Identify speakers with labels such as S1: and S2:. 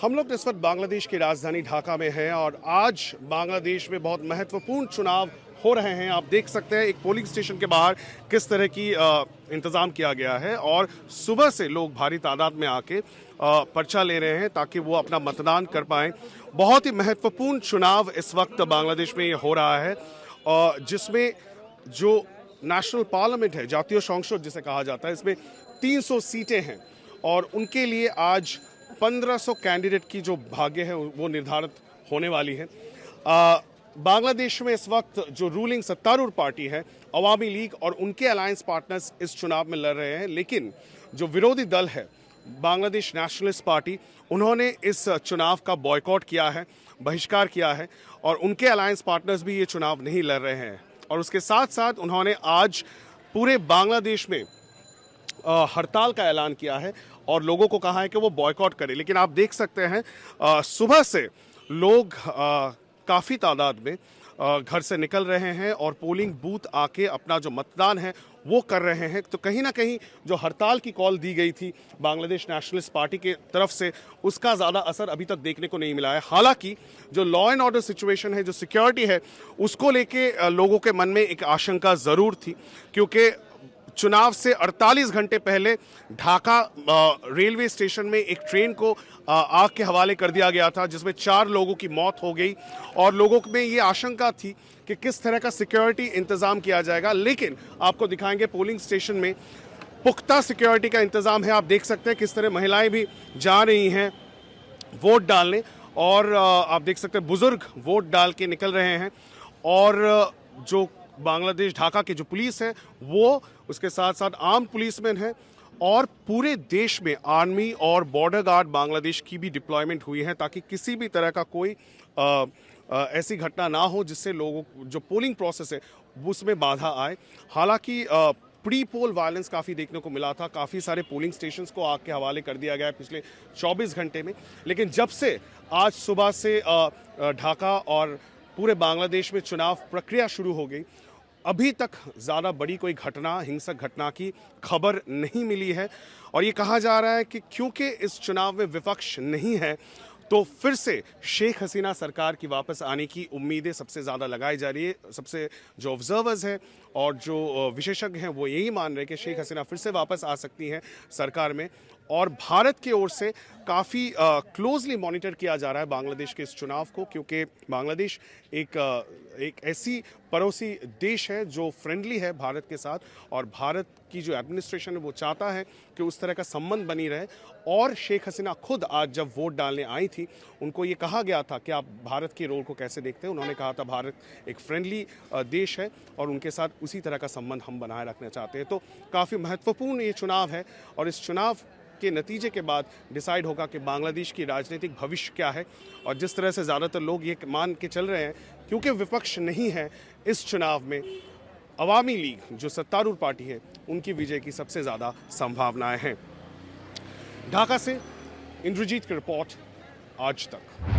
S1: हम लोग इस वक्त बांग्लादेश की राजधानी ढाका में हैं और आज बांग्लादेश में बहुत महत्वपूर्ण चुनाव हो रहे हैं। आप देख सकते हैं एक पोलिंग स्टेशन के बाहर किस तरह की इंतज़ाम किया गया है और सुबह से लोग भारी तादाद में आके पर्चा ले रहे हैं ताकि वो अपना मतदान कर पाएं। बहुत ही महत्वपूर्ण चुनाव इस वक्त बांग्लादेश में ये हो रहा है जिसमें जो नेशनल पार्लियामेंट है, जातीय संसद जिसे कहा जाता है, इसमें 300 सीटें हैं और उनके लिए आज 1500 कैंडिडेट की जो भाग्य है वो निर्धारित होने वाली है। बांग्लादेश में इस वक्त जो रूलिंग सत्तारूढ़ पार्टी है अवामी लीग और उनके अलायंस पार्टनर्स इस चुनाव में लड़ रहे हैं, लेकिन जो विरोधी दल है बांग्लादेश नेशनलिस्ट पार्टी, उन्होंने इस चुनाव का बॉयकॉट किया है, बहिष्कार किया है और उनके अलायंस पार्टनर्स भी ये चुनाव नहीं लड़ रहे हैं। और उसके साथ साथ उन्होंने आज पूरे बांग्लादेश में हड़ताल का ऐलान किया है और लोगों को कहा है कि वो बॉयकॉट करें। लेकिन आप देख सकते हैं सुबह से लोग काफ़ी तादाद में घर से निकल रहे हैं और पोलिंग बूथ आके अपना जो मतदान है वो कर रहे हैं। तो कहीं ना कहीं जो हड़ताल की कॉल दी गई थी बांग्लादेश नेशनलिस्ट पार्टी के तरफ से, उसका ज़्यादा असर अभी तक देखने को नहीं मिला है। हालांकि जो लॉ एंड ऑर्डर सिचुएशन है, जो सिक्योरिटी है, उसको लेके लोगों के मन में एक आशंका ज़रूर थी, क्योंकि चुनाव से 48 घंटे पहले ढाका रेलवे स्टेशन में एक ट्रेन को आग के हवाले कर दिया गया था जिसमें 4 लोगों की मौत हो गई और लोगों में ये आशंका थी कि किस तरह का सिक्योरिटी इंतज़ाम किया जाएगा। लेकिन आपको दिखाएंगे पोलिंग स्टेशन में पुख्ता सिक्योरिटी का इंतज़ाम है। आप देख सकते हैं किस तरह महिलाएं भी जा रही हैं वोट डालने और आप देख सकते हैं बुजुर्ग वोट डाल के निकल रहे हैं और जो बांग्लादेश ढाका की जो पुलिस है वो, उसके साथ साथ आर्म्ड पुलिसमैन है और पूरे देश में आर्मी और बॉर्डर गार्ड बांग्लादेश की भी डिप्लॉयमेंट हुई है ताकि किसी भी तरह का कोई ऐसी घटना ना हो जिससे लोगों जो पोलिंग प्रोसेस है उसमें बाधा आए। हालांकि प्री पोल वायलेंस काफ़ी देखने को मिला था, काफ़ी सारे पोलिंग स्टेशंस को आग के हवाले कर दिया गया है पिछले 24 घंटे में। लेकिन जब से आज सुबह से ढाका और पूरे बांग्लादेश में चुनाव प्रक्रिया शुरू हो गई, अभी तक ज़्यादा बड़ी कोई घटना, हिंसक घटना की खबर नहीं मिली है। और ये कहा जा रहा है कि क्योंकि इस चुनाव में विपक्ष नहीं है तो फिर से शेख हसीना सरकार की वापस आने की उम्मीदें सबसे ज़्यादा लगाई जा रही है। सबसे जो ऑब्जर्वर्स हैं और जो विशेषज्ञ हैं वो यही मान रहे हैं कि शेख हसीना फिर से वापस आ सकती हैं सरकार में। और भारत की ओर से काफ़ी क्लोजली मॉनिटर किया जा रहा है बांग्लादेश के इस चुनाव को, क्योंकि बांग्लादेश एक ऐसी पड़ोसी देश है जो फ्रेंडली है भारत के साथ और भारत की जो एडमिनिस्ट्रेशन है वो चाहता है कि उस तरह का संबंध बनी रहे। और शेख हसीना खुद आज जब वोट डालने आई थी, उनको ये कहा गया था कि आप भारत के रोल को कैसे देखते हैं। उन्होंने कहा था भारत एक फ्रेंडली देश है और उनके साथ उसी तरह का संबंध हम बनाए रखना चाहते हैं। तो काफ़ी महत्वपूर्ण ये चुनाव है और इस चुनाव के नतीजे के बाद डिसाइड होगा कि बांग्लादेश की राजनीतिक भविष्य क्या है। और जिस तरह से ज़्यादातर लोग ये मान के चल रहे हैं, क्योंकि विपक्ष नहीं है इस चुनाव में, अवामी लीग जो सत्तारूढ़ पार्टी है उनकी विजय की सबसे ज़्यादा संभावनाएं हैं। ढाका से इंद्रजीत की रिपोर्ट, आज तक।